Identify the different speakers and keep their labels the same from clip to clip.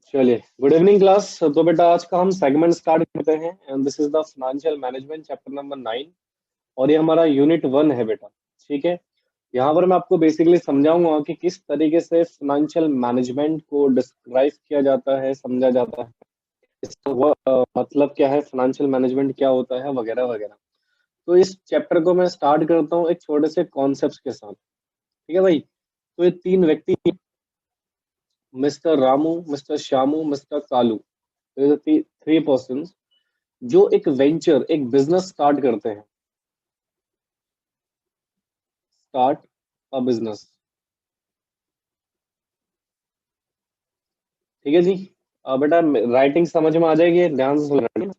Speaker 1: चलिए, good evening class. तो बेटा आज का हम सेगमेंट स्टार्ट करते हैं and this is the financial management chapter number 9 और ये हमारा यूनिट 1 है बेटा। ठीक है, यहाँ पर मैं आपको बेसिकली समझाऊंगा कि किस तरीके से फाइनेंशियल मैनेजमेंट को डिस्क्राइब किया जाता है, समझा जाता है, इसका मतलब क्या है, फाइनेंशियल मैनेजमेंट क्या होता है, वगैरह वगैरह। तो इस चैप्टर को मैं स्टार्ट करता हूँ एक छोटे से कॉन्सेप्ट के साथ। ठीक है भाई। तो ये तीन व्यक्ति, mister Ramu, mister Shyamu, mister Kalu, three person जो एक वेंचर, एक बिजनेस स्टार्ट करते हैं। Start a business. ठीक है जी। बेटा राइटिंग समझ में आ जाएगी, ध्यान से सुनना, ठीक है?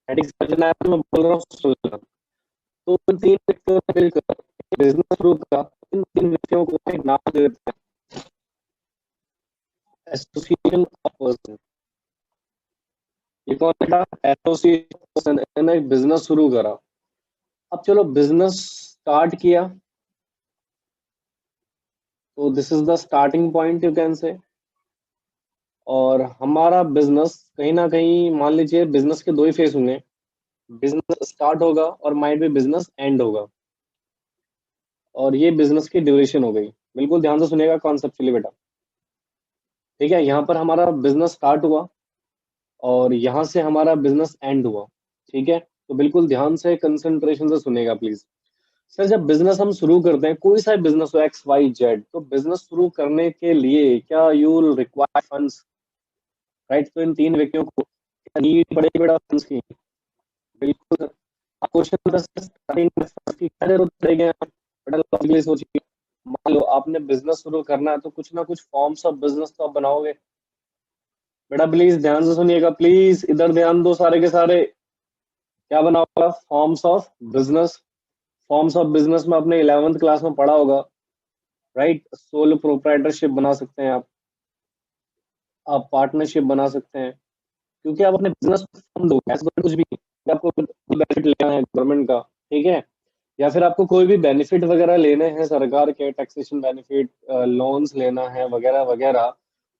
Speaker 1: राइटिंग समझना है तो मैं बोल रहा हूँ सुनना। तो इन तीन व्यक्तियों ने मिलकर बिजनेस शुरू करा। इन तीन व्यक्तियों को एक नाम दे देते हैं एसोसिएशन ऑफ पर्सन। ये कौन बेटा? Association of person. इन्होंने एक बिजनेस शुरू करा। अब चलो बिजनेस स्टार्ट किया, तो this is the starting point you can से। और हमारा बिजनेस कहीं ना कहीं, मान लीजिए बिजनेस के दो ही फेस होंगे, बिजनेस स्टार्ट होगा और माइट भी बिजनेस एंड होगा। और ये बिजनेस की ड्यूरेशन हो गई। बिल्कुल ध्यान से सुनिएगा कॉन्सेप्चुअली बेटा। ठीक है, यहाँ पर हमारा बिजनेस स्टार्ट हुआ और यहाँ से हमारा बिजनेस एंड हुआ। ठीक है, तो बिल्कुल ध्यान से कंसंट्रेशन से सुनेगा प्लीज। सर जब बिजनेस हम शुरू करते हैं, कोई सा बिजनेस हो, एक्स वाई जेड, तो बिजनेस शुरू करने के लिए क्या you will require funds, right? तो इन तीन व्यक्तियों को नीड पड़ेगी बेटा फंड्स की। बिल्कुल। क्वेश्चन स्टार्टिंग में फंड्स की क्या जरूरत पड़ेगी? बेटा लॉजिकली सोचिए, मान लो आपने बिजनेस शुरू करना है तो कुछ ना कुछ फॉर्म्स ऑफ बिजनेस तो आप बनाओगे। बेटा प्लीज ध्यान से सुनिएगा, प्लीज इधर ध्यान दो सारे के सारे। क्या बनाओगा? Forms of business. Forms of business में आपने 11th क्लास में पढ़ा होगा, राइट? सोल प्रोप्राइटरशिप बना सकते हैं आप पार्टनरशिप बना सकते हैं, क्योंकि आप अपने बिजनेस को फंड दोगे, ऐसा कुछ भी नहीं कि आपको बेनिफिट लेना है गवर्नमेंट का। ठीक है, या फिर आपको कोई भी बेनिफिट वगैरह लेने हैं सरकार के, टैक्सेशन बेनिफिट, लोन्स लेना है वगैरह वगैरह,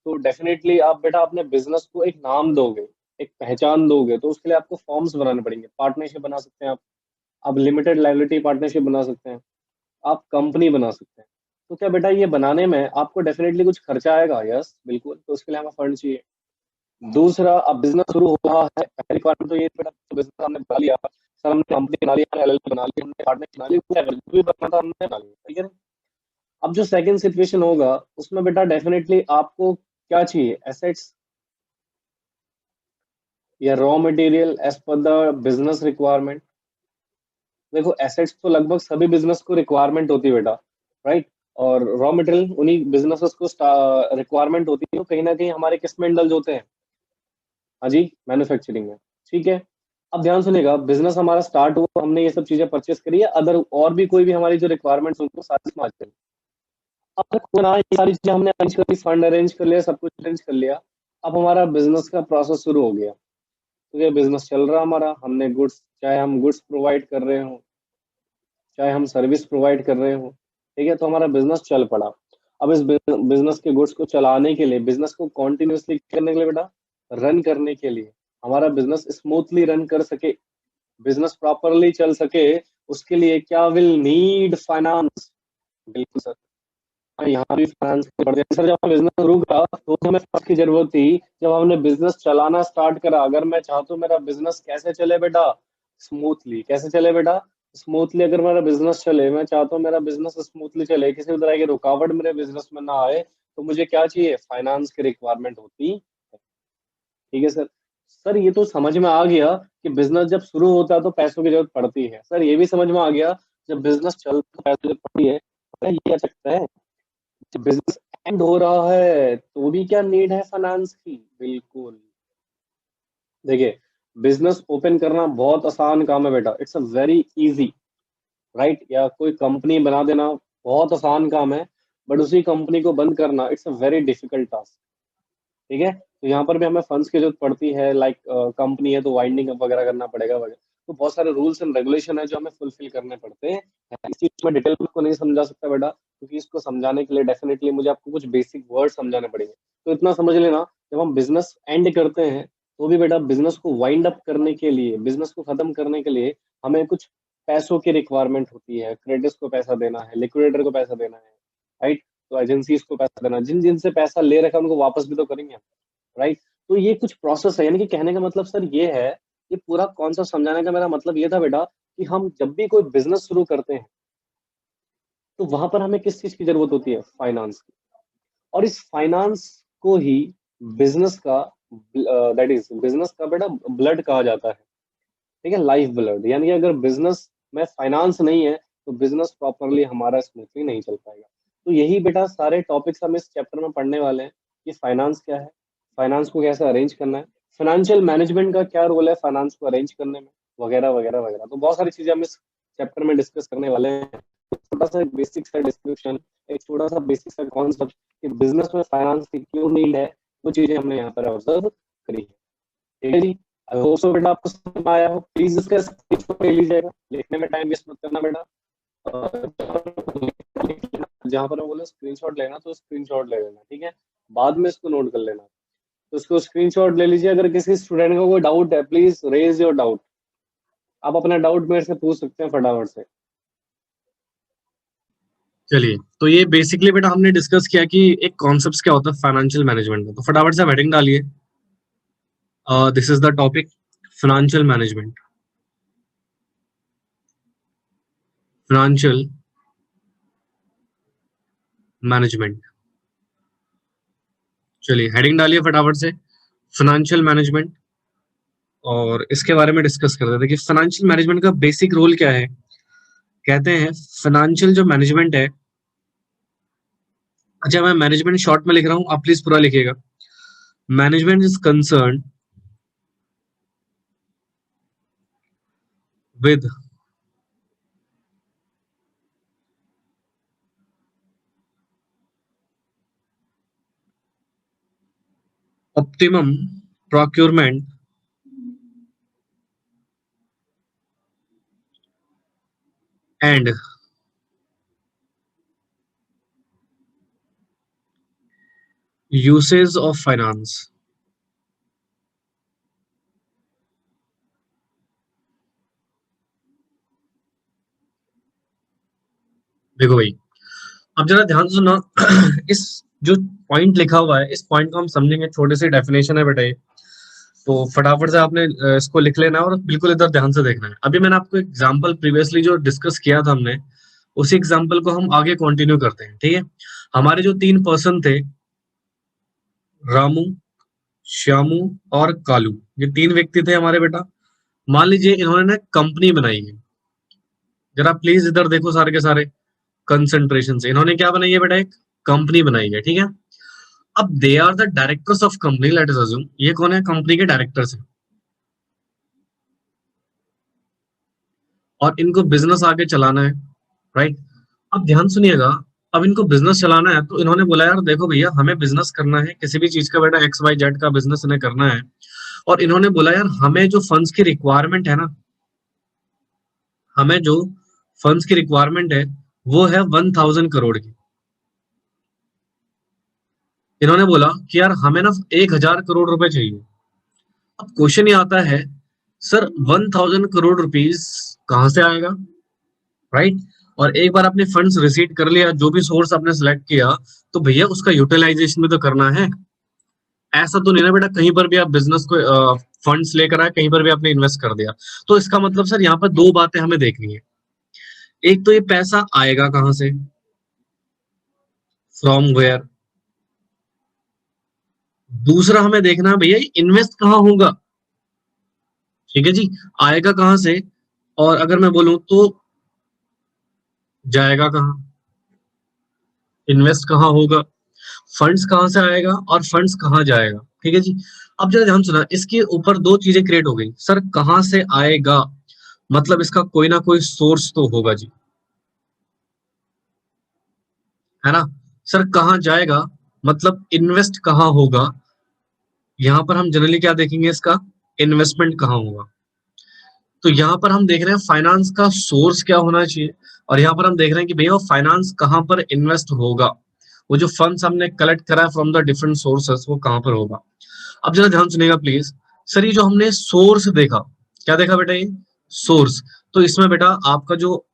Speaker 1: तो डेफिनेटली आप बेटा अपने बिजनेस को एक नाम दोगे, एक पहचान दोगे, तो उसके लिए आपको फॉर्म्स बनाने पड़ेंगे। पार्टनरशिप बना सकते हैं आप लिमिटेड लायबिलिटी पार्टनरशिप बना सकते हैं, आप कंपनी बना सकते हैं। तो क्या बेटा ये बनाने में आपको डेफिनेटली कुछ खर्चा आएगा? यस बिल्कुल, तो उसके लिए हमें फंड चाहिए। दूसरा, अब बिजनेस शुरू हो रहा है, पहली रिक्वायरमेंट तो ये बेटा, बिजनेस हमने बना लिया सर, हमने कंपनी बना ली, हमने एलएलपी बना ली, हमने पार्टनर बना ली, जो भी बनना था हमने बना लिया। ठीक है ना? अब जो सेकंड सिचुएशन होगा उसमें बेटा डेफिनेटली आपको क्या चाहिए? एसेट्स या raw material as per the business requirement. देखो एसेट्स तो लगभग सभी बिजनेस को रिक्वायरमेंट होती है बेटा, राइट? और रॉ मटेरियल उन्हीं बिजनेसेस को रिक्वायरमेंट होती है, तो कहीं ना कहीं हमारे किस में indulge होते हैं? हाँ जी, मैन्युफैक्चरिंग में। ठीक है, अब ध्यान सुनेगा, बिजनेस हमारा स्टार्ट हुआ, हमने ये सब चीजें परचेस करी है, अदर और भी कोई भी हमारी जो रिक्वायरमेंट्स उनको सारी समझ गए। अब तक ना ये सारी चीजें हमने अरेंज कर ली, फंड अरेंज कर लिया, सब कुछ अरेंज कर लिया। अब हमारा बिजनेस का प्रोसेस शुरू हो गया। तो ये बिजनेस चल रहा हमारा, हमने गुड्स, चाहे हम गुड्स प्रोवाइड कर रहे हो, चाहे हम सर्विस प्रोवाइड कर रहे हो, ठीक है, तो हमारा बिजनेस चल पड़ा। अब इस बिजनेस के गुड्स को चलाने के लिए, बिजनेस को कॉन्टिन्यूसली करने के लिए बेटा, रन करने के लिए, हमारा बिजनेस स्मूथली रन कर सके, बिजनेस प्रॉपरली चल सके, उसके लिए क्या विल नीड? फाइनेंस। बिल्कुल सर। यहाँ भी फाइनेंस की पड़ती है सर। जब बिजनेस शुरू करा तो हमें फंड की जरूरत थी। जब हमने बिजनेस चलाना स्टार्ट करा, अगर मैं चाहता हूँ मेरा बिजनेस कैसे चले बेटा? स्मूथली। कैसे चले बेटा? स्मूथली। अगर मेरा बिजनेस चले, मैं चाहता हूँ मेरा बिजनेस स्मूथली चले, किसी भी तरह की रुकावट मेरे बिजनेस में ना आए, तो मुझे क्या चाहिए? फाइनेंस की रिक्वायरमेंट होती है। ठीक है सर। सर ये तो समझ में आ गया कि बिजनेस जब शुरू होता है तो पैसों की जरूरत पड़ती है। सर ये भी समझ में आ गया जब बिजनेस चलता है पैसों की जरूरत पड़ती है। सर ये कह सकता है जब बिजनेस एंड हो रहा है तो भी क्या नीड है फाइनेंस की? बिल्कुल। देखिए, बिजनेस ओपन करना बहुत आसान काम है बेटा, it's a very easy, right? या कोई कंपनी बना देना बहुत आसान काम है, बट उसी कंपनी को बंद करना it's a very difficult task. ठीक है, तो यहाँ पर भी हमें फंड्स की जरूरत पड़ती है, लाइक कंपनी है तो वाइंडिंग अप वगैरह करना पड़ेगा वगैरह। तो बहुत सारे रूल्स एंड रेगुलेशन है जो हमें फुलफिल करने पड़ते हैं। इस चीज में डिटेल को नहीं समझा सकता बेटा, क्योंकि इसको समझाने के लिए डेफिनेटली मुझे आपको कुछ बेसिक वर्ड समझाने पड़ेंगे। तो इतना समझ लेना, जब हम बिजनेस एंड करते हैं तो भी बेटा बिजनेस को वाइंड अप करने के लिए, बिजनेस को खत्म करने के लिए हमें कुछ पैसों की रिक्वायरमेंट होती है। क्रेडिट्स को पैसा देना है, लिक्विडेटर को पैसा देना है, राइट? तो एजेंसीज को पैसा देना, जिन जिनसे पैसा ले रखा है उनको वापस भी तो करेंगे, राइट? तो ये कुछ प्रोसेस है, यानी कि कहने का मतलब सर ये है, ये पूरा कॉन्सेप्ट समझाने का मेरा मतलब ये था बेटा कि हम जब भी कोई बिजनेस शुरू करते हैं तो वहां पर हमें किस चीज की जरूरत होती है? फाइनेंस की। और इस फाइनेंस को ही बिजनेस का, दैट इज बिजनेस का बेटा ब्लड कहा जाता है, ठीक है? Life blood. यानी कि अगर बिजनेस में फाइनेंस नहीं है तो बिजनेस प्रॉपरली हमारा स्मूथली नहीं चल पाएगा। तो यही बेटा सारे टॉपिक्स हम इस चैप्टर में पढ़ने वाले हैं कि फाइनेंस क्या है, फाइनेंस को कैसे अरेंज करना है, फाइनेंशियल मैनेजमेंट का क्या रोल है फाइनेंस को अरेंज करने में, वगैरह वगैरह वगैरह। तो बहुत सारी चीजें हम इस चैप्टर में डिस्कस करने वाले हैं। छोटा सा बेसिक सा डिस्क्रिप्शन, एक छोटा सा बेसिक सा कॉन्सेप्ट कि बिजनेस में फाइनेंस की क्यों नीड है, वो चीजें हमने यहाँ पर ऑब्जर्व करी है। ठीक है जी, आई होप सो बेटा आपको समझ में आया हो। प्लीज इसका स्क्रीनशॉट ले लीजिएगा, लिखने में टाइम वेस्ट मत करना बेटा। जहाँ पर मैं बोला स्क्रीनशॉट लेना तो स्क्रीनशॉट ले लेना, ठीक है? बाद में इसको नोट कर लेना। तो इसको स्क्रीनशॉट ले लीजिए। अगर किसी स्टूडेंट को कोई डाउट है, प्लीज रेज योर डाउट। आप अपना डाउट मेरे से पूछ सकते हैं फटाफट से।
Speaker 2: चलिए, तो ये बेसिकली बेटा हमने डिस्कस किया कि एक कॉन्सेप्ट क्या होता है फाइनेंशियल मैनेजमेंट का। तो फटाफट से हेडिंग डालिए, this is the topic financial management. Financial management, चलिए हेडिंग डालिए फटाफट से, फाइनेंशियल मैनेजमेंट। और इसके बारे में डिस्कस करते थे कि फाइनेंशियल मैनेजमेंट का बेसिक रोल क्या है। कहते हैं फाइनेंशियल जो मैनेजमेंट है, अच्छा मैं मैनेजमेंट शॉर्ट में लिख रहा हूं, आप प्लीज पूरा लिखिएगा। Management is concern with optimum procurement and usage of finance। देखो भाई, अब जरा ध्यान से सुनना। इस जो पॉइंट लिखा हुआ है, इस पॉइंट को हम समझेंगे। छोटी सी डेफिनेशन है बेटा ये, तो फटाफट से आपने इसको लिख लेना है और बिल्कुल इधर ध्यान से देखना है। अभी मैंने आपको एग्जांपल प्रीवियसली जो डिस्कस किया था हमने, उसी एग्जांपल को हम आगे कंटिन्यू करते हैं, ठीक है? हमारे जो 3 पर्सन थे, रामू, श्यामू और कालू, ये 3 व्यक्ति थे हमारे बेटा। मान लीजिए इन्होंने ना कंपनी बनाई है। जरा प्लीज इधर देखो सारे के सारे कंसंट्रेशन से। इन्होंने क्या बनाई है बेटा? एक कंपनी बनाई है, ठीक है? अब they are the directors of company, let us assume ये कौन है? कंपनी के डायरेक्टर्स हैं और इनको बिजनेस आगे चलाना है, राइट? अब ध्यान सुनिएगा, अब इनको बिजनेस चलाना है तो इन्होंने बोला यार देखो भैया हमें बिजनेस करना है, किसी भी चीज का बेटा एक्स वाई जेड का बिजनेस इन्हें करना है। और इन्होंने बोला यार हमें जो फंड्स की रिक्वायरमेंट है ना, हमें जो फंड्स की रिक्वायरमेंट है वो है 1000 करोड़ की। इन्होंने बोला कि यार हमें ना 1000 करोड़ रुपए चाहिए। अब क्वेश्चन ये आता है, सर 1000 करोड़ रुपीस कहां से आएगा, राइट? और एक बार आपने फंड्स रिसीव कर लिया, जो भी सोर्स आपने सिलेक्ट किया, तो भैया उसका यूटिलाइजेशन भी तो करना है। ऐसा तो नहीं ना बेटा कहीं पर भी आप बिजनेस को फंड्स लेकर आए, कहीं पर भी आपने इन्वेस्ट कर दिया। तो इसका मतलब सर यहाँ पर 2 बातें हमें देखनी है। एक तो ये पैसा आएगा कहां से, फ्रॉम वेयर। दूसरा हमें देखना है भैया इन्वेस्ट कहाँ होगा, ठीक है जी? आएगा कहां से, और अगर मैं बोलूं तो जाएगा कहाँ, इन्वेस्ट कहाँ होगा, फंड्स कहाँ से आएगा और फंड्स कहाँ जाएगा, ठीक है जी? अब जरा ध्यान सुना, इसके ऊपर 2 चीजें क्रिएट हो गई। सर कहां से आएगा मतलब इसका कोई ना कोई सोर्स तो होगा जी, है ना? सर कहाँ जाएगा मतलब इन्वेस्ट कहाँ होगा। यहां पर हम जनरली क्या देखेंगे, इसका इन्वेस्टमेंट कहाँ होगा। तो यहाँ पर हम देख रहे हैं फाइनेंस का सोर्स क्या होना चाहिए, और यहाँ पर हम देख रहे हैं कि भैया फाइनेंस कहाँ पर इन्वेस्ट होगा, वो जो फंड्स हमने कलेक्ट करा फ्रॉम द डिफरेंट सोर्सेस वो कहाँ पर होगा। अब जरा ध्यान सुनिएगा प्लीज। सर ये जो हमने सोर्स देखा, क्या देखा बेटा, ये सोर्स। तो इसमें बेटा आपका जो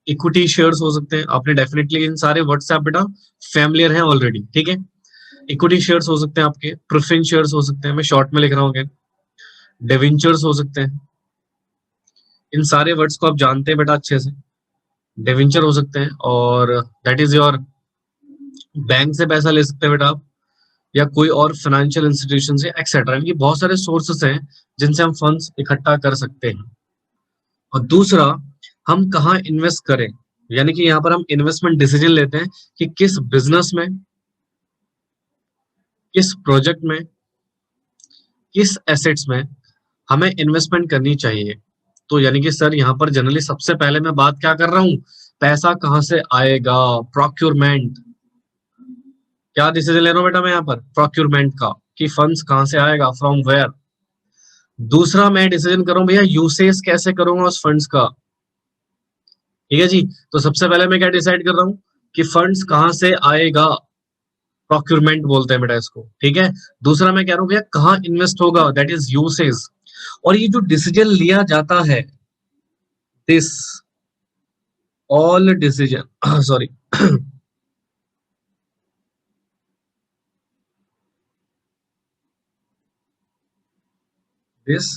Speaker 2: इक्विटी शेयर्स हो सकते हैं, आपने डेफिनेटली इन सारे वर्ड्स से आप बेटा फैमिलियर हैं ऑलरेडी, ठीक है। इक्विटी शेयर्स हो सकते हैं आपके, प्रेफरेंस शेयर्स हो सकते हैं, मैं शॉर्ट में लिख रहा हूँ, डिवेंचर्स हो सकते हैं। इन सारे वर्ड्स को आप जानते हैं बेटा अच्छे से। डिवेंचर हो सकते हैं और दैट इज योर बैंक से पैसा ले सकते हैं बेटा आप, या कोई और फाइनेंशियल इंस्टीट्यूशन से एक्सेट्रा। इनकी बहुत सारे सोर्सेस हैं जिनसे हम फंड्स इकट्ठा कर सकते हैं। और दूसरा, हम कहाँ इन्वेस्ट करें, यानी कि यहाँ पर हम इन्वेस्टमेंट डिसीजन लेते हैं कि किस बिजनेस में, किस प्रोजेक्ट में, किस एसेट्स में हमें इन्वेस्टमेंट करनी चाहिए। तो यानी कि सर यहाँ पर जनरली सबसे पहले मैं बात क्या कर रहा हूँ, पैसा कहाँ से आएगा, प्रोक्योरमेंट। क्या डिसीजन ले रहा हूँ बेटा मैं यहाँ पर, प्रोक्योरमेंट का, कि फंड्स कहाँ से आएगा, फ्रॉम वेयर। दूसरा मैं डिसीजन कर रहा हूँ भैया यूसेज कैसे करूंगा उस फंड्स का, ठीक है जी। तो सबसे पहले मैं क्या डिसाइड कर रहा हूँ कि फंड्स कहाँ से आएगा, प्रोक्योरमेंट बोलते हैं बेटा इसको, ठीक है। दूसरा मैं कह रहा हूँ भैया कहाँ इन्वेस्ट होगा, दैट इज यूसेज। और ये जो डिसीजन लिया जाता है, this all decision sorry this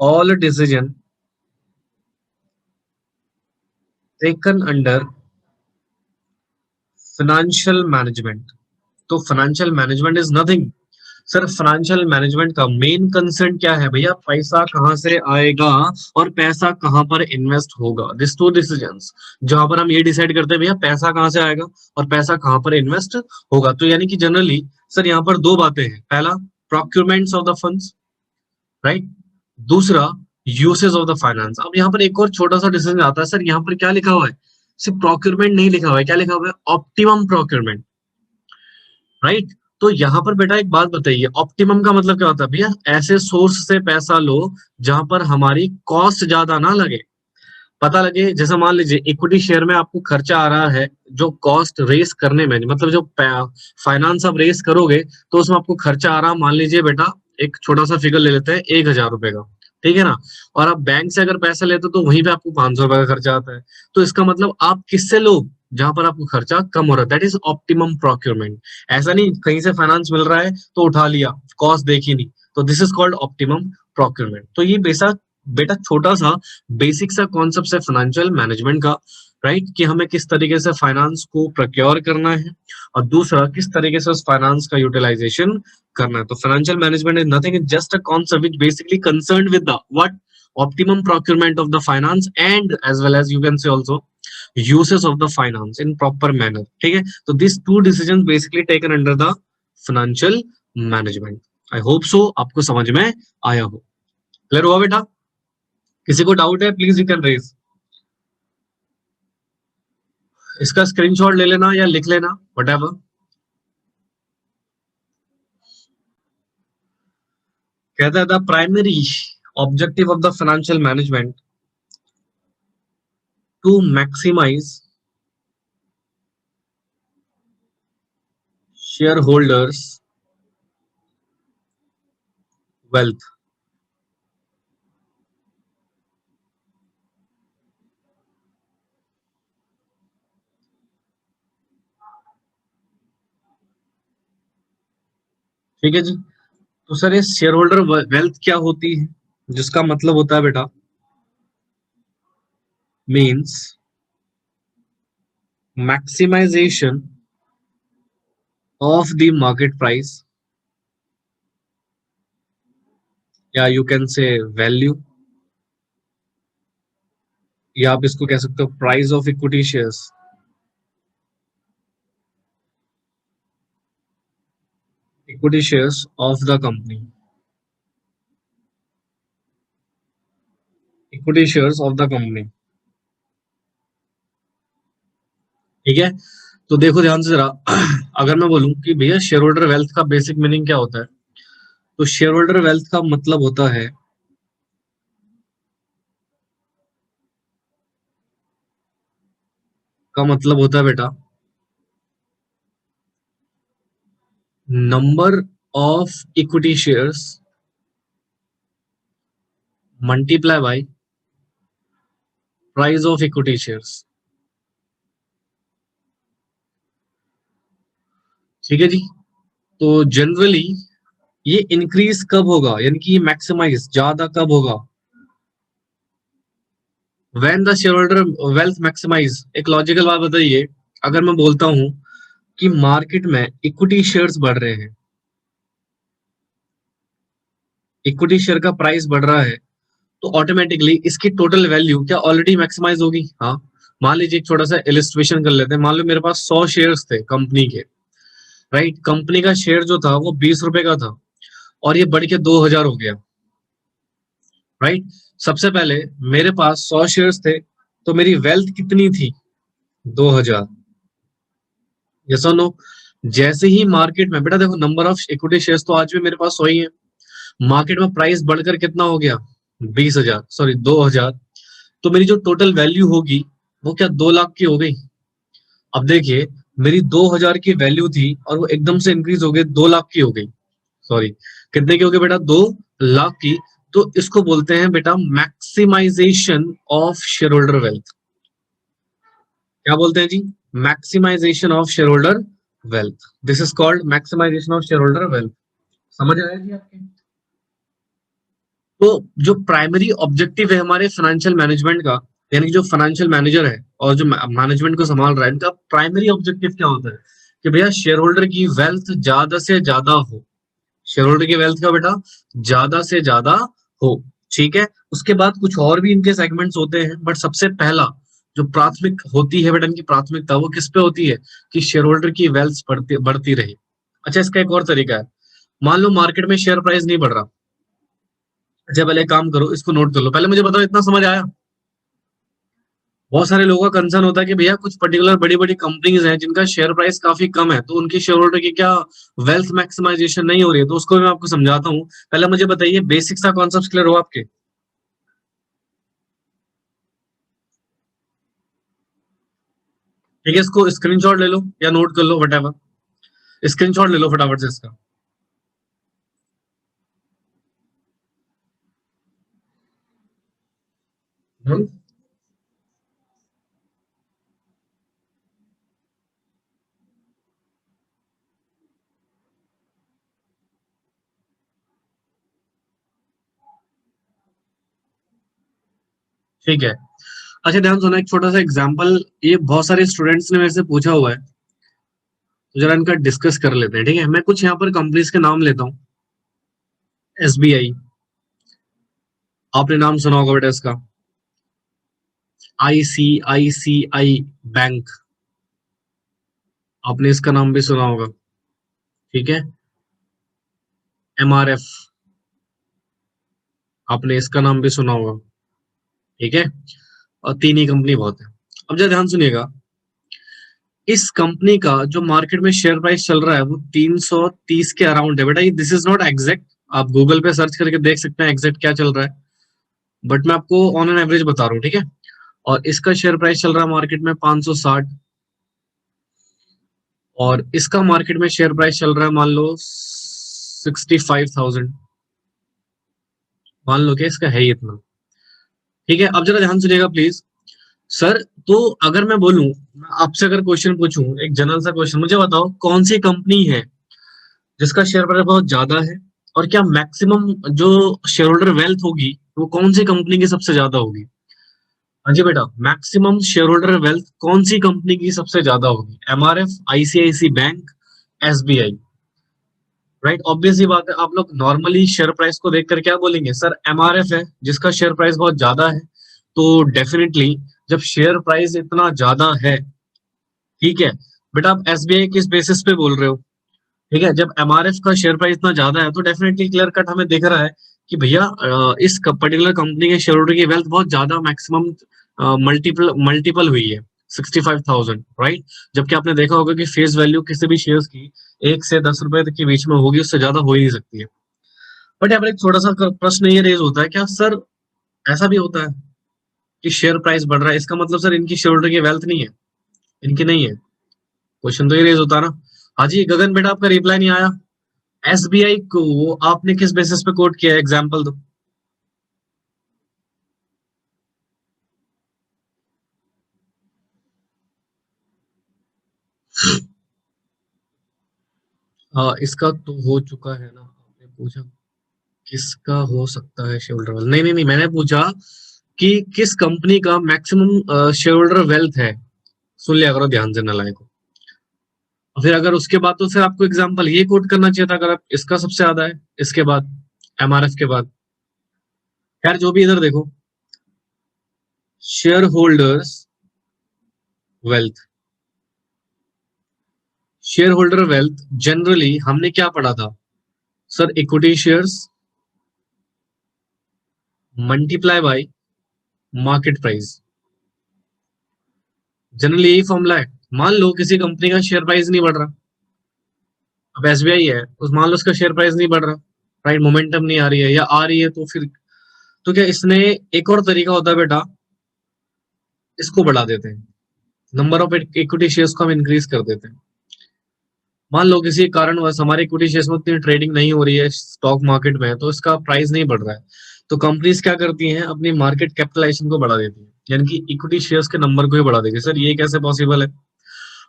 Speaker 2: all decision taken under financial management. तो financial management is nothing, sir financial management का मेन कंसर्न क्या है भैया, पैसा कहां से आएगा और पैसा कहां पर इन्वेस्ट होगा। दिस टू डिसीजंस, जहां पर हम ये डिसाइड करते हैं भैया पैसा कहां से आएगा और पैसा कहां पर इन्वेस्ट होगा। तो यानी कि जनरली सर यहाँ पर दो बातें हैं, पहला प्रोक्यूरमेंट्स ऑफ द फंड्स, राइट। दूसरा यूसेज ऑफ द फाइनेंस। अब यहाँ पर एक और छोटा सा डिसीजन आता है, सर यहाँ पर क्या लिखा हुआ है, सिर्फ प्रोक्यूरमेंट नहीं लिखा हुआ है, क्या लिखा हुआ है, ऑप्टिमम प्रोक्यूरमेंट, राइट। तो यहाँ पर बेटा एक बात बताइए, ऑप्टिमम का मतलब क्या होता है भैया, ऐसे सोर्स से पैसा लो जहां पर हमारी कॉस्ट ज्यादा ना लगे। पता लगे, जैसे मान लीजिए इक्विटी शेयर में आपको खर्चा आ रहा है, जो कॉस्ट रेस करने में, मतलब जो फाइनेंस आप रेस करोगे तो उसमें आपको खर्चा आ रहा, मान लीजिए बेटा एक छोटा सा फिगर ले लेते हैं, 1,000 रुपए का, ठीक है ना। और आप बैंक से अगर पैसा लेते हो तो वहीं पे आपको 500 रुपए का खर्चा आता है। तो इसका मतलब आप किससे लो, जहां पर आपको खर्चा कम हो रहा है, दैट इज ऑप्टिमम प्रोक्योरमेंट। ऐसा नहीं कहीं से फाइनेंस मिल रहा है तो उठा लिया, कॉस्ट देखी नहीं, तो this is called optimum procurement. तो ये बेसा बेटा छोटा सा बेसिक सा कॉन्सेप्ट है फाइनेंशियल मैनेजमेंट का, राइट, कि हमें किस तरीके से फाइनेंस को प्रोक्योर करना है और दूसरा किस तरीके से उस फाइनेंस का यूटिलाइजेशन करना है। तो financial management is nothing, is just a concept which basically concerned with the what, optimum procurement of the finance and as well as you can say also uses of the finance in proper manner, ठीक है। तो these two decisions basically taken under the financial management. I hope so आपको समझ में आया हो, clear हुआ बेटा। किसी को डाउट है प्लीज यू कैन रेज, इसका स्क्रीनशॉट ले लेना या लिख लेना, व्हाटएवर। कहता है the primary objective of the financial management to maximize shareholders wealth. ठीक है जी। तो सर ये शेयर होल्डर वेल्थ क्या होती है, जिसका मतलब होता है बेटा means maximization of the market price, या यू कैन से वैल्यू, या आप इसको कह सकते हो price of equity shares, equity shares of the company, equity shares of the company, ठीक है। तो देखो ध्यान से जरा अगर मैं बोलूं कि भैया शेयर होल्डर वेल्थ का बेसिक मीनिंग क्या होता है, तो शेयर होल्डर वेल्थ का मतलब होता है बेटा number of equity shares multiply by price of equity shares। ठीक है जी। तो जनरली ये इंक्रीज कब होगा, यानी कि मैक्सिमाइज ज्यादा कब होगा, when the shareholder wealth maximize. एक लॉजिकल बात बताइए, अगर मैं बोलता हूं कि मार्केट में इक्विटी शेयर्स बढ़ रहे हैं, इक्विटी शेयर का प्राइस बढ़ रहा है, तो ऑटोमेटिकली इसकी टोटल वैल्यू क्या ऑलरेडी मैक्सिमाइज होगी? हाँ। मान लीजिए एक छोटा सा इलिस्ट्रेशन कर लेते हैं, मान लो मेरे पास 100 शेयर्स थे कंपनी के, राइट। कंपनी का शेयर जो था वो 20 रुपए का था और ये बढ़ के 2000 हो गया, राइट। सबसे पहले मेरे पास 100 शेयर्स थे, तो मेरी वेल्थ कितनी थी? 2000। यस और नो? जैसे ही मार्केट में, बेटा देखो, नंबर ऑफ इक्विटी शेयर्स तो आज भी मेरे पास 100 ही है, मार्केट में प्राइस बढ़कर कितना हो गया? 20,000, सॉरी 2000। तो मेरी जो टोटल वैल्यू होगी वो क्या 2 लाख की हो गई? अब देखिए, मेरी 2000 की वैल्यू थी और वो एकदम से इंक्रीज हो गई 2 लाख की हो गई। सॉरी, कितने की हो गई बेटा? 2 लाख की। तो इसको बोलते हैं बेटा maximisation of shareholder wealth. क्या बोलते हैं जी? Maximisation of shareholder wealth. This is called maximisation of shareholder wealth. समझ आया जी आपके? तो जो प्राइमरी ऑब्जेक्टिव है हमारे फाइनेंशियल मैनेजमेंट का, यानी कि जो फाइनेंशियल मैनेजर है और जो मैनेजमेंट को संभाल रहा है, इनका प्राइमरी ऑब्जेक्टिव क्या होता है? कि भैया शेयर होल्डर की वेल्थ ज्यादा से ज्यादा हो, शेयर होल्डर की वेल्थ का बेटा ज्यादा से ज्यादा हो। ठीक है, उसके बाद कुछ और भी इनके सेगमेंट्स होते हैं, बट सबसे पहला जो प्राथमिक होती है बेटा, इनकी प्राथमिकता वो किस पे होती है? कि शेयर होल्डर की वेल्थ बढ़ती बढ़ती रहे। अच्छा, इसका एक और तरीका है, मान लो मार्केट में शेयर प्राइस नहीं बढ़ रहा। अच्छा, पहले एक काम करो, इसको नोट कर लो। पहले मुझे बताओ, इतना समझ आया? बहुत सारे लोगों का कंसर्न होता है कि भैया कुछ पर्टिकुलर बड़ी बड़ी कंपनीज हैं जिनका शेयर प्राइस काफी कम है, तो उनकी शेयर होल्डर की क्या वेल्थ मैक्सिमाइजेशन नहीं हो रही है। तो उसको भी मैं आपको समझाता हूँ। पहले मुझे बताइए, बेसिक सा कॉन्सेप्ट क्लियर हो आपके? ठीक है, इसको स्क्रीनशॉट ले लो या नोट कर लो, वट स्क्रीनशॉट ले लो फटाफट से इसका। हम्म, ठीक है। अच्छा, ध्यान सुना, एक छोटा सा एग्जांपल, ये बहुत सारे स्टूडेंट्स ने मेरे से पूछा हुआ है, तो जरा इनका डिस्कस कर लेते हैं। ठीक है, मैं कुछ यहाँ पर कंपनीज के नाम लेता हूँ। एसबीआई, आपने नाम सुना होगा बेटा इसका। आईसीआईसीआई बैंक, आपने इसका नाम भी सुना होगा। ठीक है। एमआरएफ, आपने इसका नाम भी सुना होगा। ठीक है। और तीन ही कंपनी बहुत है। अब जरा ध्यान सुनिएगा, इस कंपनी का जो मार्केट में शेयर प्राइस चल रहा है वो 330 के अराउंड है। बेटा ये दिस इज नॉट एग्जैक्ट, आप गूगल पे सर्च करके देख सकते हैं एग्जैक्ट क्या चल रहा है, बट मैं आपको ऑन एन एवरेज बता रहा हूँ। ठीक है। और इसका शेयर प्राइस चल रहा है मार्केट में 560, और इसका मार्केट में शेयर प्राइस चल रहा है मान लो 65,000। मान लो कि इसका है ही इतना। ठीक है, अब जरा ध्यान सुनिएगा प्लीज। सर, तो अगर मैं बोलूं, आपसे अगर क्वेश्चन पूछूं, एक जनरल सा क्वेश्चन, मुझे बताओ कौन सी कंपनी है जिसका शेयर प्राइस बहुत ज्यादा है, और क्या मैक्सिमम जो शेयर होल्डर वेल्थ होगी वो कौन सी कंपनी की सबसे ज्यादा होगी? हाँ जी बेटा, मैक्सिमम शेयर होल्डर वेल्थ कौन सी कंपनी की सबसे ज्यादा होगी? MRF, ICICI bank, SBI. Right, obvious ही बात है। आप लोग नॉर्मली शेयर प्राइस को देखकर क्या बोलेंगे? सर एमआरएफ है, जिसका शेयर प्राइस बहुत ज्यादा है। तो डेफिनेटली जब शेयर प्राइस इतना ज्यादा है, ठीक है बेटा, आप एसबीआई किस बेसिस पे बोल रहे हो? ठीक है, जब एमआरएफ का शेयर प्राइस इतना ज्यादा है तो डेफिनेटली क्लियर कट हमें दिख रहा है कि भैया इस पर्टिकुलर कंपनी के शेयर होल्डर की वेल्थ बहुत ज्यादा, मैक्सिमम मल्टीपल मल्टीपल हुई है 65,000, राइट। जबकि आपने देखा होगा कि फेस वैल्यू किसी भी शेयर्स की 1 से 10 रुपए तक के बीच में होगी, उससे ज्यादा हो ही नहीं सकती है। बट यहाँ पर एक छोटा सा प्रश्न ये रेज होता है, क्या सर ऐसा भी होता है कि शेयर प्राइस बढ़ रहा है इसका मतलब सर इनकी शेयर होल्डर की वेल्थ नहीं है? इनकी नहीं है। क्वेश्चन तो ये रेज होता है ना। हाँ जी गगन बेटा, आपका रिप्लाई नहीं आया। एसबीआई को आपने किस बेसिस पे कोट किया, एग्जाम्पल दो। हाँ, इसका तो हो चुका है ना, आपने पूछा किसका हो सकता है शेयर होल्डर वेल्थ। नहीं नहीं नहीं, मैंने पूछा कि किस कंपनी का मैक्सिमम शेयर होल्डर वेल्थ है। सुन लिया करो ध्यान से नालायक को। और फिर अगर उसके बाद तो फिर आपको एग्जांपल ये कोट करना चाहिए था, अगर आप इसका सबसे ज्यादा है इसके बाद, एमआरएफ के बाद। खैर जो भी, इधर देखो, share holders wealth. Share holder wealth generally हमने क्या पढ़ा था sir, equity shares multiply by market price. Generally यही फॉर्मूला है। मान लो किसी कंपनी का शेयर प्राइस नहीं बढ़ रहा, अब एसबीआई है, उस मान लो उसका शेयर प्राइस नहीं बढ़ रहा, राइट, मोमेंटम नहीं आ रही है, या आ रही है तो फिर, तो क्या इसने, एक और तरीका होता है बेटा, इसको बढ़ा देते हैं, नंबर ऑफ इक्विटी शेयर्स को हम इंक्रीज कर देते हैं। मान लो किसी कारणवश हमारे इक्विटी शेयर्स में उतनी ट्रेडिंग नहीं हो रही है स्टॉक मार्केट में, तो इसका प्राइस नहीं बढ़ रहा है, तो कंपनीज क्या करती हैं, अपनी मार्केट कैपिटलाइजेशन को बढ़ा देती है, यानी कि इक्विटी शेयर्स के नंबर को ही बढ़ा देगी। सर ये कैसे पॉसिबल है?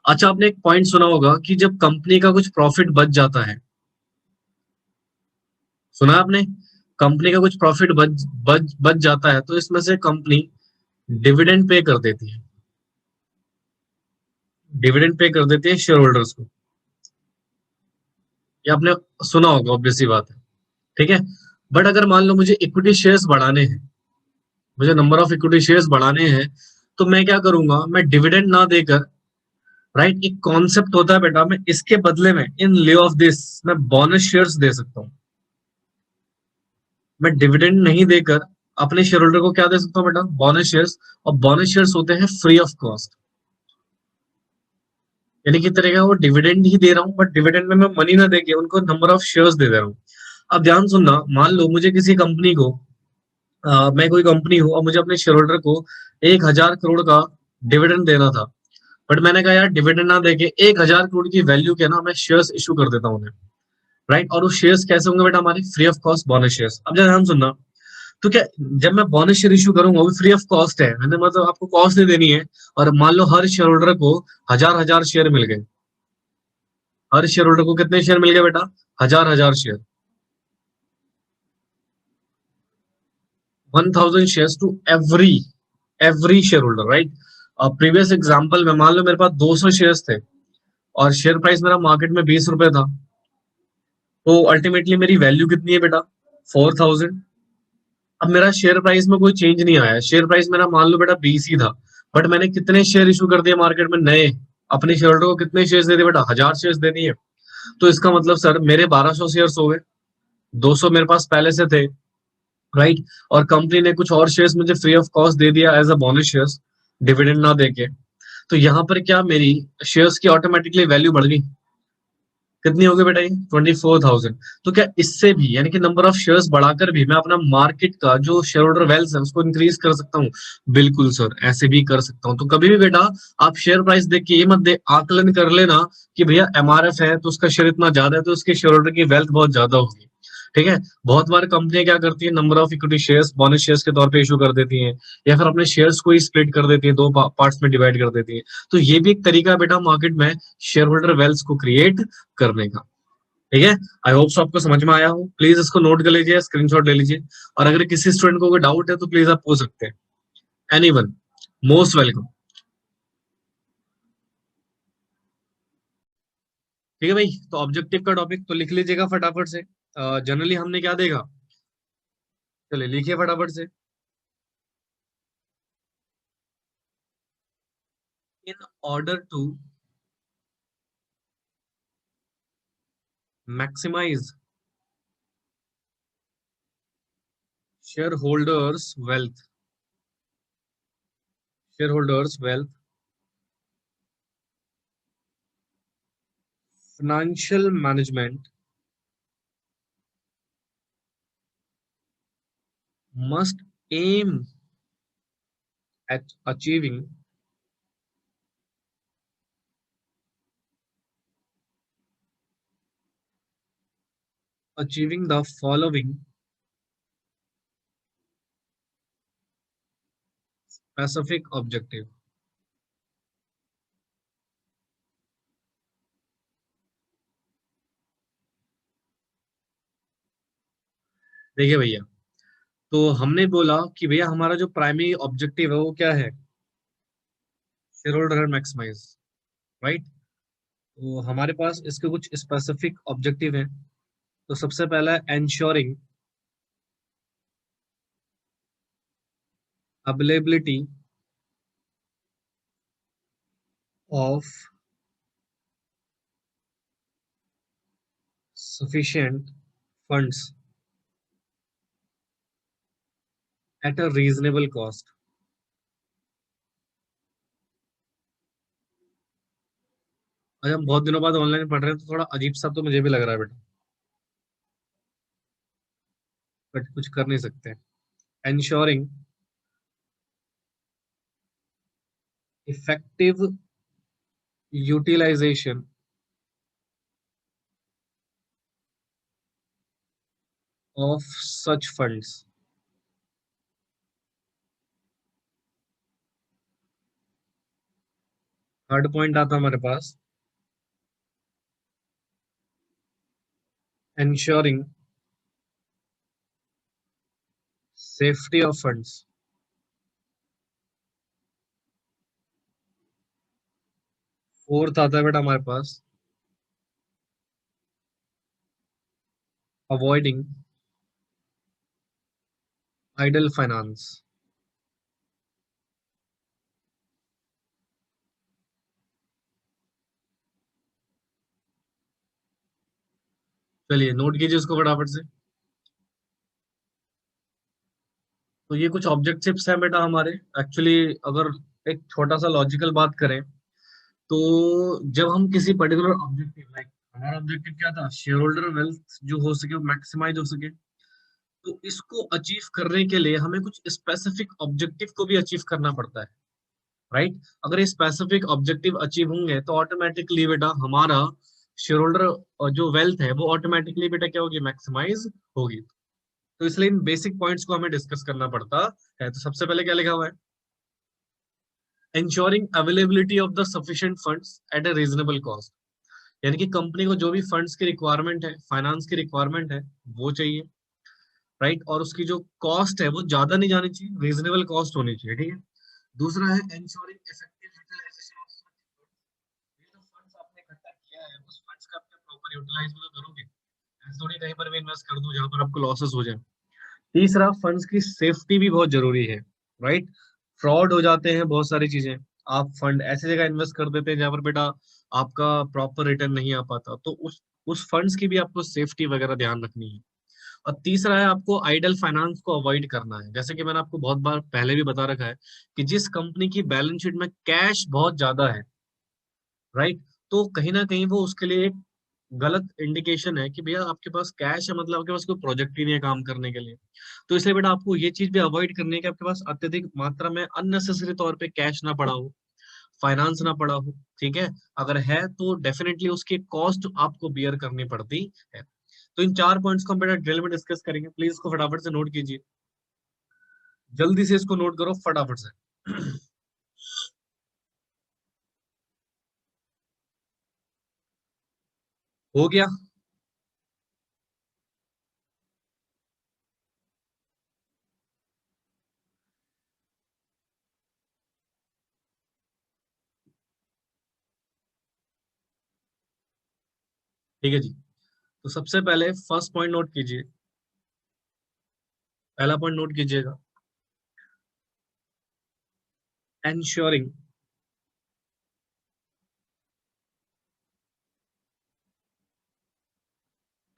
Speaker 2: अच्छा, आपने एक पॉइंट सुना होगा कि जब कंपनी का कुछ प्रॉफिट बच जाता है, सुना आपने, कंपनी का कुछ प्रॉफिट बच जाता है, तो इसमें से कंपनी डिविडेंड पे कर देती है, डिविडेंड पे कर देती है शेयर होल्डर्स को। ये आपने सुना होगा, ऑब्वियस सी बात है, ठीक है। बट अगर मान लो मुझे इक्विटी शेयर्स बढ़ाने हैं, मुझे नंबर ऑफ इक्विटी शेयर्स बढ़ाने हैं, तो मैं क्या करूंगा, मैं डिविडेंड ना देकर, राइट, एक कॉन्सेप्ट होता है बेटा, मैं इसके बदले में, इन लिeu ऑफ दिस, मैं बोनस शेयर्स दे सकता हूँ। मैं डिविडेंड नहीं देकर अपने शेयर होल्डर को क्या दे सकता हूँ बेटा, बोनस शेयर्स। और बोनस शेयर्स होते हैं फ्री ऑफ कॉस्ट, यानी कि तरह का वो डिविडेंड ही दे रहा हूँ, बट डिविडेंड में मैं मनी ना देके उनको नंबर ऑफ शेयर्स दे रहा हूँ। अब ध्यान सुनना, मान लो मुझे किसी कंपनी को, मैं कोई कंपनी हूँ और मुझे अपने शेयर होल्डर को 1,000 करोड़ का डिविडेंड देना था, बट मैंने कहा यार डिविडेंड ना देके 1,000 करोड़ की वैल्यू के ना मैं शेयर्स इशू कर देता हूँ उन्हें, राइट। और वो शेयर्स कैसे होंगे बेटा, हमारे free of cost bonus shares. अब जरा ध्यान सुनना, तो क्या, जब मैं बोनस शेयर इशू करूंगा वो भी फ्री ऑफ कॉस्ट है, मैंने मतलब आपको कॉस्ट नहीं देनी है। और मान लो हर शेयर होल्डर को 1,000 शेयर मिल गए, हर शेयर होल्डर को कितने शेयर मिल गए बेटा, 1,000 share, 1,000 shares to every every shareholder, right. Previous example में मान लो मेरे पास 200 शेयर्स थे और शेयर प्राइस मेरा मार्केट में 20 रुपए था, तो अल्टीमेटली मेरी वैल्यू कितनी है बेटा, 4,000। अब मेरा शेयर प्राइस में कोई चेंज नहीं आया, शेयर प्राइस मेरा मान लो बेटा 20 ही था, बट मैंने कितने शेयर इशू कर दिए मार्केट में नए, अपने शेयर होल्डर को कितने शेयर दे दिए बेटा, 1,000 शेयर दे दिए। तो इसका मतलब सर मेरे 1,200 शेयर हो गए, 200 मेरे पास पहले से थे, राइट। और कंपनी ने कुछ और शेयर्स मुझे फ्री ऑफ कॉस्ट दे दिया as a bonus shares, dividend ना देके। तो यहाँ पर क्या मेरी शेयर्स की ऑटोमेटिकली वैल्यू बढ़ गई, कितनी होगी बेटा ये, 24,000। तो क्या इससे भी, यानी कि नंबर ऑफ शेयर्स बढ़ाकर भी मैं अपना मार्केट का जो शेयर होल्डर वेल्थ है उसको इंक्रीज कर सकता हूँ? बिल्कुल सर, ऐसे भी कर सकता हूँ। तो कभी भी बेटा आप शेयर प्राइस देख के ये मत दे आकलन कर लेना कि भैया एमआरएफ है तो उसका शेयर इतना ज्यादा है तो उसके शेयर होल्डर की वेल्थ बहुत ज्यादा होगी, ठीक है। बहुत बार कंपनियां क्या करती है, number of equity shares bonus shares के तौर पे इशू कर देती हैं, या फिर अपने शेयर्स को ही स्प्लिट कर देती है, दो पार्ट्स में डिवाइड कर देती है। तो ये भी एक तरीका है बेटा मार्केट में शेयर होल्डर वेल्थ को क्रिएट करने का, ठीक है। आई होप सो आपको समझ में आया हो, प्लीज इसको नोट कर लीजिए, स्क्रीनशॉट ले लीजिए। और अगर किसी स्टूडेंट को कोई डाउट है तो प्लीज आप पूछ सकते हैं, एनीवन, मोस्ट वेलकम। ठीक है भाई, तो ऑब्जेक्टिव का टॉपिक तो लिख लीजिएगा फटाफट से। जनरली हमने क्या देखा, चलिए लिखिए फटाफट से। In order to maximize shareholders wealth, shareholders wealth, financial management must aim at achieving achieving the following specific objective. देखिए भैया, तो हमने बोला कि भैया हमारा जो प्राइमरी ऑब्जेक्टिव है वो क्या है, शेयर होल्डर मैक्सिमाइज, राइट। तो हमारे पास इसके कुछ स्पेसिफिक ऑब्जेक्टिव है। तो सबसे पहला है ensuring availability of sufficient funds at a reasonable cost। आज हम बहुत दिनों बाद ऑनलाइन पढ़ रहे हैं तो थोड़ा अजीब सा तो मुझे भी लग रहा है बेटा, बट कुछ कर नहीं सकते। ensuring effective utilization of such funds। Third point आता है हमारे पास ensuring safety of funds। Fourth आता है बेटा हमारे पास avoiding idle finance। चलिए नोट कीजिए इसको फटाफट से। तो ये कुछ ऑब्जेक्टिव्स हैं बेटा हमारे। एक्चुअली अगर एक छोटा सा लॉजिकल बात करें तो जब हम किसी पर्टिकुलर ऑब्जेक्टिव, लाइक हमारा ऑब्जेक्टिव क्या था, शेयर होल्डर वेल्थ जो हो सके वो मैक्सिमाइज हो सके, तो इसको अचीव करने के लिए हमें कुछ स्पेसिफिक ऑब्जेक्टिव को भी अचीव करना पड़ता है, राइट। अगर ये स्पेसिफिक ऑब्जेक्टिव अचीव होंगे तो ऑटोमेटिकली बेटा हमारा शेयर होल्डर जो वेल्थ है वो ऑटोमेटिकली बेटा क्या होगी, मैक्सिमाइज होगी। तो इसलिए इन बेसिक पॉइंट्स को हमें डिस्कस करना पड़ता है। तो सबसे पहले क्या लिखा हुआ है, ensuring availability of the sufficient funds at a reasonable cost। यानी कि कंपनी को जो भी फंड्स की रिक्वायरमेंट है, फाइनेंस की रिक्वायरमेंट है, वो चाहिए, राइट। और उसकी जो कॉस्ट है वो ज्यादा नहीं जानी चाहिए, रीजनेबल कॉस्ट होनी चाहिए, ठीक है। दूसरा है एंश्योरिंग इफेक्टिव यूटिलाइजेशन ऑफ ये जो फंड्स आपने इकट्ठा किया है उस फंड्स का आप प्रॉपर यूटिलाइज भी तो करोगे, ऐसे थोड़ी कहीं पर भी इन्वेस्ट कर दो जहां पर आपको लॉसेस हो जाए। तीसरा, फंड्स की सेफ्टी भी बहुत जरूरी है, राइट। फ्रॉड हो जाते हैं बहुत सारी चीजें, आप फंड ऐसी जगह इन्वेस्ट कर देते हैं जहां पर बेटा आपका प्रॉपर रिटर्न नहीं आ पाता, तो उस फंड्स की भी आपको सेफ्टी वगैरह ध्यान रखनी है। और तीसरा है आपको आइडल फाइनेंस को अवॉइड करना है। जैसे कि मैंने आपको बहुत बार पहले भी बता रखा है कि जिस कंपनी की बैलेंस शीट में कैश बहुत ज्यादा है, राइट, तो कहीं ना कहीं वो उसके लिए एक गलत इंडिकेशन है कि भैया आपके पास कैश है, मतलब आपके पास कोई प्रोजेक्ट ही नहीं है काम करने के लिए। तो इसलिए बेटा आपको ये चीज भी अवॉइड करनी है कि आपके पास अत्यधिक मात्रा में अननेसेसरी तौर पे कैश ना पड़ा हो, फाइनेंस ना पड़ा हो, ठीक है। अगर है तो डेफिनेटली उसकी कॉस्ट आपको बियर करनी पड़ती है। तो इन चार पॉइंट्स को हम बेटा डिटेल में डिस्कस करेंगे, प्लीज इसको फटाफट से नोट कीजिए, जल्दी से इसको नोट करो फटाफट से। हो गया। ठीक है जी। तो सबसे पहले फर्स्ट पॉइंट नोट कीजिए, पहला पॉइंट नोट कीजिएगा, ensuring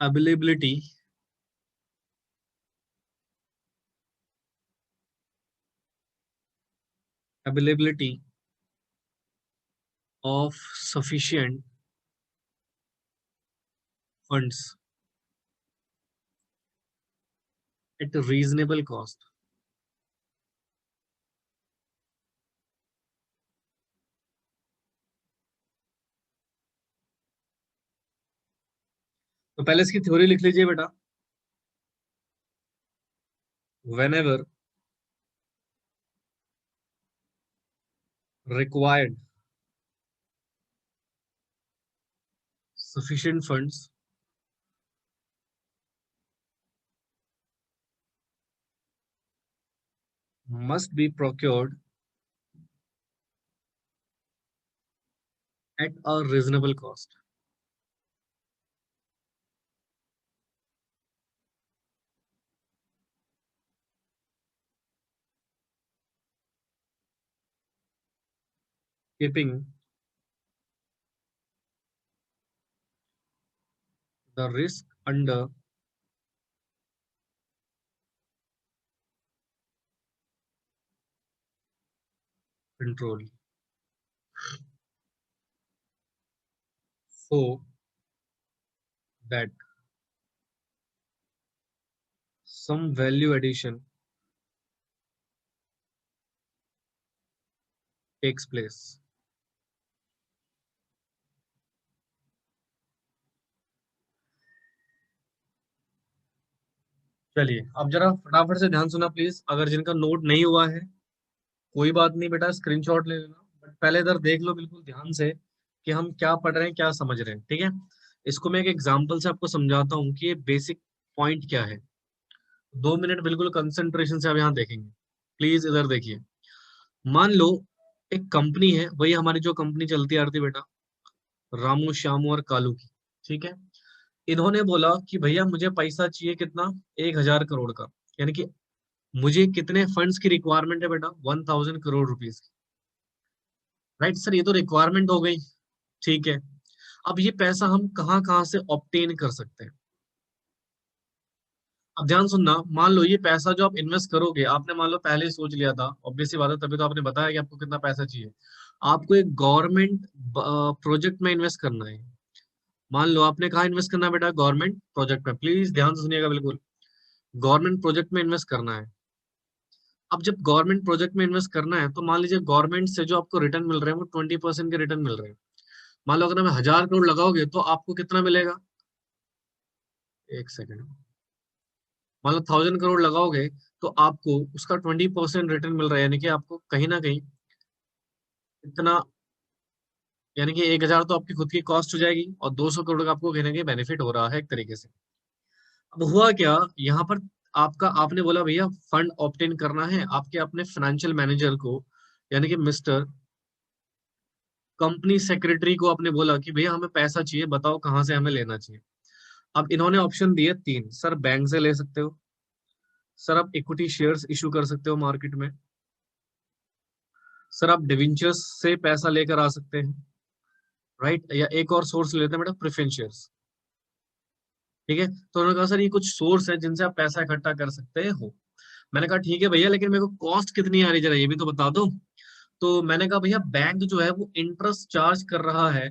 Speaker 2: availability availability of sufficient funds at a reasonable cost। तो पहले इसकी थ्योरी लिख लीजिए बेटा। whenever required sufficient funds must be procured at a reasonable cost. Keeping the risk under control, so that some value addition takes place. चलिए अब जरा फटाफट से ध्यान सुना प्लीज, अगर जिनका नोट नहीं हुआ है कोई बात नहीं बेटा, स्क्रीनशॉट ले लेना, बट पहले इधर देख लो बिल्कुल ध्यान से कि हम क्या पढ़ रहे हैं, क्या समझ रहे हैं, ठीक है। इसको मैं एक एग्जांपल से आपको समझाता हूँ कि ये बेसिक पॉइंट क्या है। 2 मिनट बिल्कुल कंसंट्रेशन से आप यहाँ देखेंगे, प्लीज इधर देखिए। मान लो एक कंपनी है, वही हमारी जो कंपनी चलती आ रही थी बेटा, रामू श्यामू और कालू की, ठीक है। इन्होंने बोला कि भैया मुझे पैसा चाहिए कितना, 1,000 करोड़ का, यानी कि मुझे कितने फंड्स की रिक्वायरमेंट है बेटा, 1,000 करोड़ रुपीज की। राइट सर, ये तो रिक्वायरमेंट हो गई, ठीक है। अब ये पैसा हम कहाँ कहाँ से ऑब्टेन कर सकते हैं। अब ध्यान सुनना, मान लो ये पैसा जो आप इन्वेस्ट करोगे, आपने मान लो पहले ही सोच लिया था, ऑब्वियस सी बात है, तभी तो आपने बताया कि आपको कितना पैसा चाहिए। आपको एक गवर्नमेंट प्रोजेक्ट में इन्वेस्ट करना है। मान लो आपने कहा इन्वेस्ट करना है बेटा, गवर्नमेंट प्रोजेक्ट में, प्लीज ध्यान से सुनिएगा बिल्कुल, गवर्नमेंट प्रोजेक्ट में इन्वेस्ट करना है। अब जब गवर्नमेंट प्रोजेक्ट में इन्वेस्ट करना है, तो मान लीजिए गवर्नमेंट से जो आपको रिटर्न मिल रहे हैं वो 20% के रिटर्न मिल रहे हैं। मान लो अगर हम 1,000 करोड़ लगाओगे तो आपको कितना मिलेगा, एक सेकेंड, मान लो 1,000 करोड़ लगाओगे तो आपको उसका 20% रिटर्न मिल रहा है, यानी कि आपको कहीं ना कहीं इतना, यानी कि 1,000 तो आपकी खुद की कॉस्ट हो जाएगी और 200 करोड़ का आपको कहीं ना कहीं बेनिफिट हो रहा है एक तरीके से। अब हुआ क्या यहाँ पर, आपका आपने बोला भैया फंड ऑब्टेन करना है, आपके अपने फाइनेंशियल मैनेजर को, यानी कि मिस्टर कंपनी सेक्रेटरी को आपने बोला कि भैया हमें पैसा चाहिए, बताओ कहाँ से हमें लेना चाहिए। अब इन्होंने ऑप्शन दिए 3, सर बैंक से ले सकते हो, सर आप इक्विटी शेयर्स इशू कर सकते हो मार्केट में, सर आप डिवेंचर्स से पैसा लेकर आ सकते हैं, राइट, या एक और सोर्स लेते हैं बेटा, प्रेफरेंस शेयर्स, ठीक है। तो उन्होंने कहा सर ये कुछ सोर्स है जिनसे आप पैसा इकट्ठा कर सकते हो। मैंने कहा ठीक है भैया, लेकिन मेरे को कॉस्ट कितनी आ रही जरा ये भी तो बता दो। तो मैंने कहा भैया बैंक जो है वो इंटरेस्ट चार्ज कर रहा है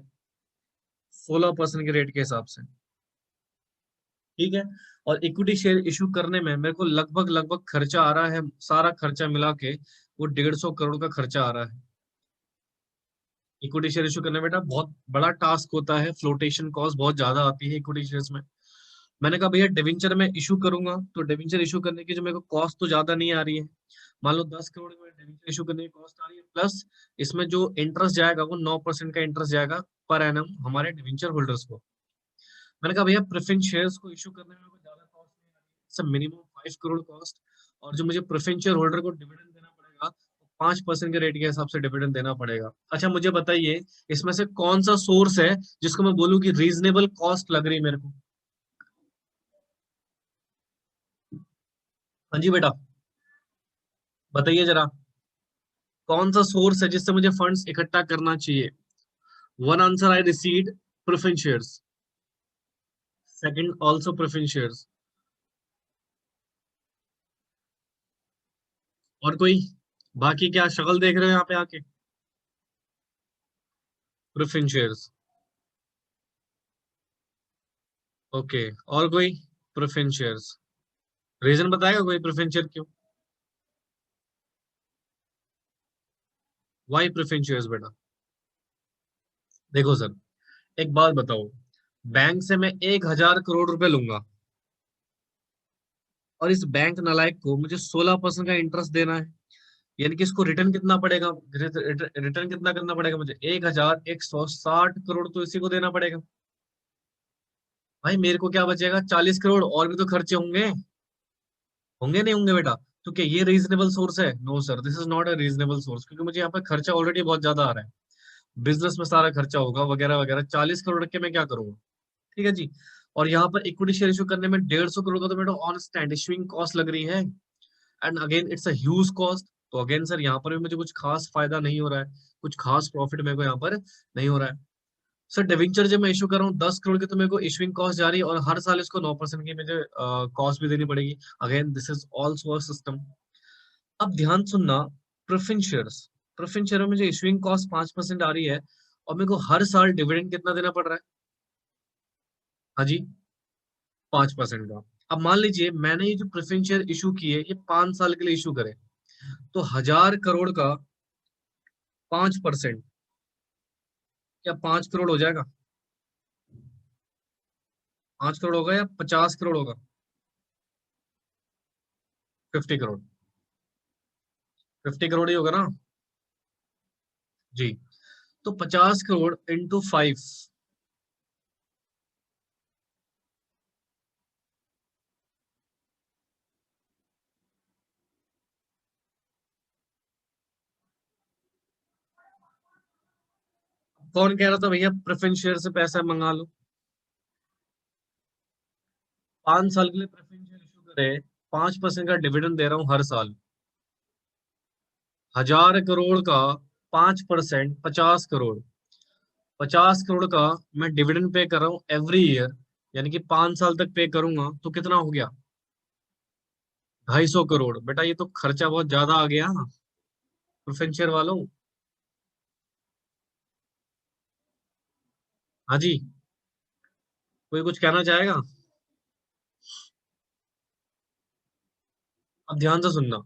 Speaker 2: 16% के रेट के हिसाब से, ठीक है। और इक्विटी शेयर इशू करने में मेरे को लगभग लगभग खर्चा आ रहा है, सारा खर्चा मिला के वो 150 करोड़ का खर्चा आ रहा है। इक्विटी शेयर इशू करने में बेटा बहुत बड़ा टास्क होता है, फ्लोटेशन कॉस्ट बहुत ज्यादा आती है इक्विटी शेयर्स में। मैंने कहा भैया डिवेंचर में इशू करूंगा तो डिवेंचर इशू करने की जो मेरे को कॉस्ट तो ज्यादा नहीं आ रही है, मान लो 10 करोड़ में डिवेंचर इशू करने की कॉस्ट आ रही है, प्लस इसमें जो इंटरेस्ट जाएगा वो 9% का इंटरेस्ट जाएगा पर एनम हमारे डिवेंचर होल्डर्स को। मैंने कहा भैया प्रेफरेंस शेयर्स को इशू करने में कोई ज्यादा कॉस्ट नहीं आ रही है, सब मिनिमम 5 करोड़ कॉस्ट, और जो मुझे प्रेफरेंस शेयर होल्डर को डिविडेंड देना पड़ेगा 5% के रेट के हिसाब से डिविडेंड देना पड़ेगा। अच्छा मुझे बताइए इसमें से कौन सा सोर्स है जिसको मैं बोलूँ कि रीजनेबल कॉस्ट लग रही है मेरे को। हाँ जी बेटा, बताइए जरा, कौन सा सोर्स है जिससे मुझे फंड्स इकट्ठा करना चाहिए। One answer I received, preference shares, second also preference shares, और कोई, बाकी क्या शक्ल देख रहे हो यहाँ पे आके, प्रेफरेंस शेयर्स, ओके, और कोई, प्रेफरेंस शेयर्स, रीजन बताएगा कोई प्रेफरेंस शेयर क्यों, वाई प्रेफरेंस शेयर्स बेटा। देखो सर, एक बात बताओ, बैंक से मैं 1,000 करोड़ रुपए लूंगा और इस बैंक नालायक को मुझे 16% का इंटरेस्ट देना है, यानी कि इसको रिटर्न कितना पड़ेगा, रिटर्न कितना करना पड़ेगा मुझे, 1,160 करोड़ तो इसी को देना पड़ेगा। भाई मेरे को क्या बचेगा, 40 करोड़, और भी तो खर्चे होंगे, होंगे नहीं होंगे बेटा? तो क्या ये रीजनेबल सोर्स है? No sir, this is not a reasonable source, क्योंकि मुझे यहाँ पे खर्चा ऑलरेडी बहुत ज्यादा आ रहा है, बिजनेस में सारा खर्चा होगा वगैरह वगैरह, 40 करोड़ रख के मैं क्या करूंगा? ठीक है जी। और यहाँ पर इक्विटी शेयर इशू करने में 150 करोड़ का तो मेरा ऑन स्टैंड इशूइंग कॉस्ट लग रही है, and again it's a huge cost. तो अगेन सर यहाँ पर भी मुझे कुछ खास फायदा नहीं हो रहा है, कुछ खास प्रॉफिट मेरे को यहाँ पर नहीं हो रहा है। सर डिवेंचर जब मैं इशू कर रहा हूँ 10 करोड़ की, तो मेरे को इशूइंग कॉस्ट जा रही है, और हर साल इसको 9% की मुझे कॉस्ट भी देनी पड़ेगी। Again this is also a system. अब ध्यान सुनना, प्रेफरेंस शेयर्स, प्रेफरेंस शेयर में मुझे इशूइंग कॉस्ट 5% आ रही है, और मेरे को हर साल डिविडेंड कितना देना पड़ रहा है? हाँ जी, 5% का। अब मान लीजिए मैंने ये जो प्रेफरेंस शेयर इशू किए, ये 5 साल के लिए इशू करे, तो 1,000 करोड़ का 5%, क्या 5 करोड़ हो जाएगा? 5 करोड़ होगा या 50 करोड़ होगा? 50 करोड़, 50 करोड़ ही होगा ना जी। तो 50 करोड़ इंटू 5, कौन कह रहा था भैया प्रेफरेंस शेयर से पैसा मंगा लो? 5 साल के लिए प्रेफरेंस शेयर इशू करे, 5% का डिविडेंड दे रहा हूँ हर साल, 1,000 करोड़ का 5%, 50 करोड़, 50 करोड़ का मैं डिविडेंड पे कर रहा हूँ एवरी ईयर, यानी कि 5 साल तक पे करूंगा, तो कितना हो गया? 250 करोड़। बेटा ये तो खर्चा बहुत ज्यादा आ गया प्रेफरेंस शेयर वालों। हाँ जी, कोई कुछ कहना चाहेगा? अब ध्यान से सुनना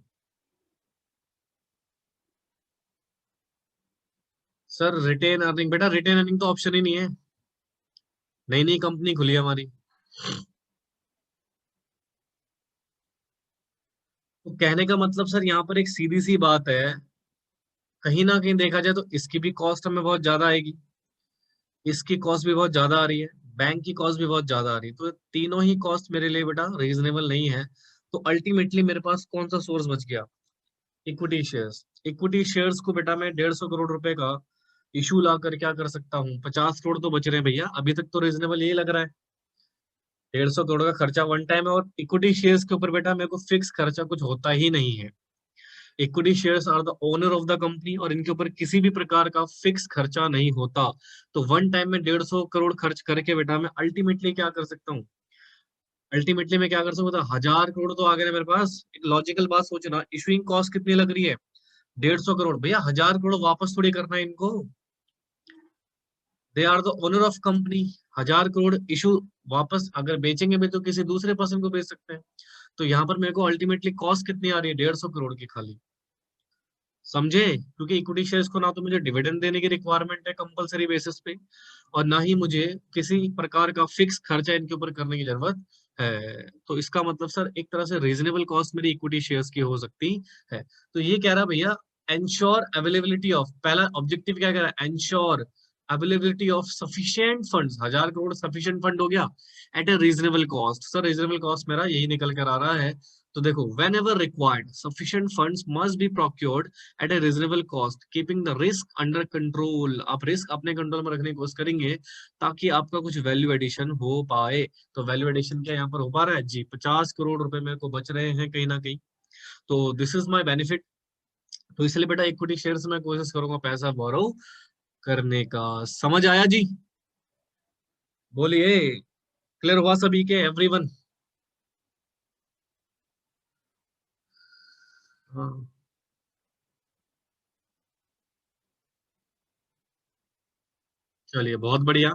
Speaker 2: सर, रिटेन अर्निंग, बेटा रिटेन अर्निंग तो ऑप्शन ही नहीं है, नई नई कंपनी खुली है हमारी। तो कहने का मतलब सर यहाँ पर एक सीधी सी बात है, कहीं ना कहीं देखा जाए तो इसकी भी कॉस्ट हमें बहुत ज्यादा आएगी, इसकी कॉस्ट भी बहुत ज्यादा आ रही है, बैंक की कॉस्ट भी बहुत ज्यादा आ रही है, तो तीनों ही कॉस्ट मेरे लिए बेटा रीजनेबल नहीं है। तो अल्टीमेटली मेरे पास कौन सा सोर्स बच गया? Equity shares. इक्विटी शेयर्स को बेटा मैं 150 करोड़ रुपए का इशू ला कर क्या कर सकता हूँ, 50 करोड़ तो बच रहे हैं भैया, अभी तक तो रीजनेबल यही लग रहा है। 150 करोड़ का खर्चा वन टाइम है, और इक्विटी शेयर्स के ऊपर बेटा मेरे को फिक्स खर्चा कुछ होता ही नहीं है। Equity shares are the owner of the company, और इनके ऊपर किसी भी प्रकार का फिक्स खर्चा नहीं होता। तो वन टाइम में 150 करोड़ खर्च करके बेटा मैं अल्टीमेटली क्या कर सकता हूँ, अल्टीमेटली मैं क्या कर सकता हूँ, 1,000 करोड़ तो आ गए ना मेरे पास। एक लॉजिकल बात सोचना, इशूइंग कॉस्ट कितनी लग रही है? 150 करोड़। भैया 1,000 करोड़ वापस थोड़ी करना है इनको, they are the owner of company. 1,000 crore issue वापस अगर बेचेंगे भी तो किसी दूसरे पर्सन को बेच सकते हैं। तो यहाँ पर मेरे को अल्टीमेटली कॉस्ट कितनी आ रही है, 150 करोड़ की खाली, समझे? क्योंकि इक्विटी शेयर्स को ना तो मुझे डिविडेंड देने की रिक्वायरमेंट है कंपलसरी बेसिस पे, और ना ही मुझे किसी प्रकार का फिक्स खर्चा इनके ऊपर करने की जरूरत है। तो इसका मतलब सर एक तरह से रीजनेबल कॉस्ट मेरी इक्विटी शेयर्स की हो सकती है। तो ये कह रहा भैया एंश्योर अवेलेबिलिटी ऑफ, पहला ऑब्जेक्टिव क्या कह रहा है, ensure availability of sufficient funds, 1,000 crore sufficient fund हो गया at a reasonable cost. Sir reasonable cost मेरा यही निकल कर आ रहा है। तो देखो, whenever required sufficient funds must be procured at a reasonable cost, keeping the risk under control. आप रिस्क अपने कंट्रोल में रखने की कोशिश करेंगे ताकि आपका कुछ वैल्यू एडिशन हो पाए। तो वैल्यू एडिशन क्या यहाँ पर हो पा रहा है जी, 50 करोड़ रुपए मेरे को बच रहे हैं कहीं ना कहीं। तो दिस इज माई बेनिफिट। तो इसलिए बेटा इक्विटी शेयर से मैं कोशिश करूंगा पैसा बोरो करने का। समझ आया जी? बोलिए, क्लियर हुआ सभी के, एवरीवन? हाँ, चलिए बहुत बढ़िया,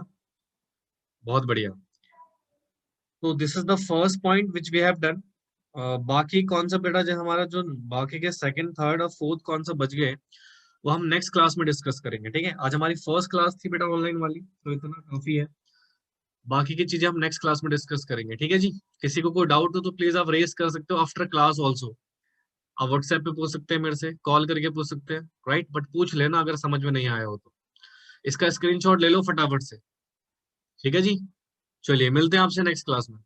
Speaker 2: बहुत बढ़िया। तो this is the first point which we have done. बाकी कौन सा बेटा जो हमारा जो बाकी के सेकंड थर्ड और फोर्थ कौन सा बच गए, वो हम नेक्स्ट क्लास में डिस्कस करेंगे, ठीक है? आज हमारी फर्स्ट क्लास थी बेटा ऑनलाइन वाली, तो इतना काफी है। बाकी की चीजें हम नेक्स्ट क्लास में डिस्कस करेंगे, ठीक है जी। किसी को कोई डाउट हो तो प्लीज आप रेज कर सकते हो आफ्टर क्लास ऑल्सो। आप व्हाट्सएप पे पूछ सकते हैं, मेरे से कॉल करके पूछ सकते हैं, राइट, बट पूछ लेना अगर समझ में नहीं आया हो तो। इसका स्क्रीनशॉट ले लो फटाफट से, ठीक है जी। चलिए मिलते हैं आपसे नेक्स्ट क्लास में।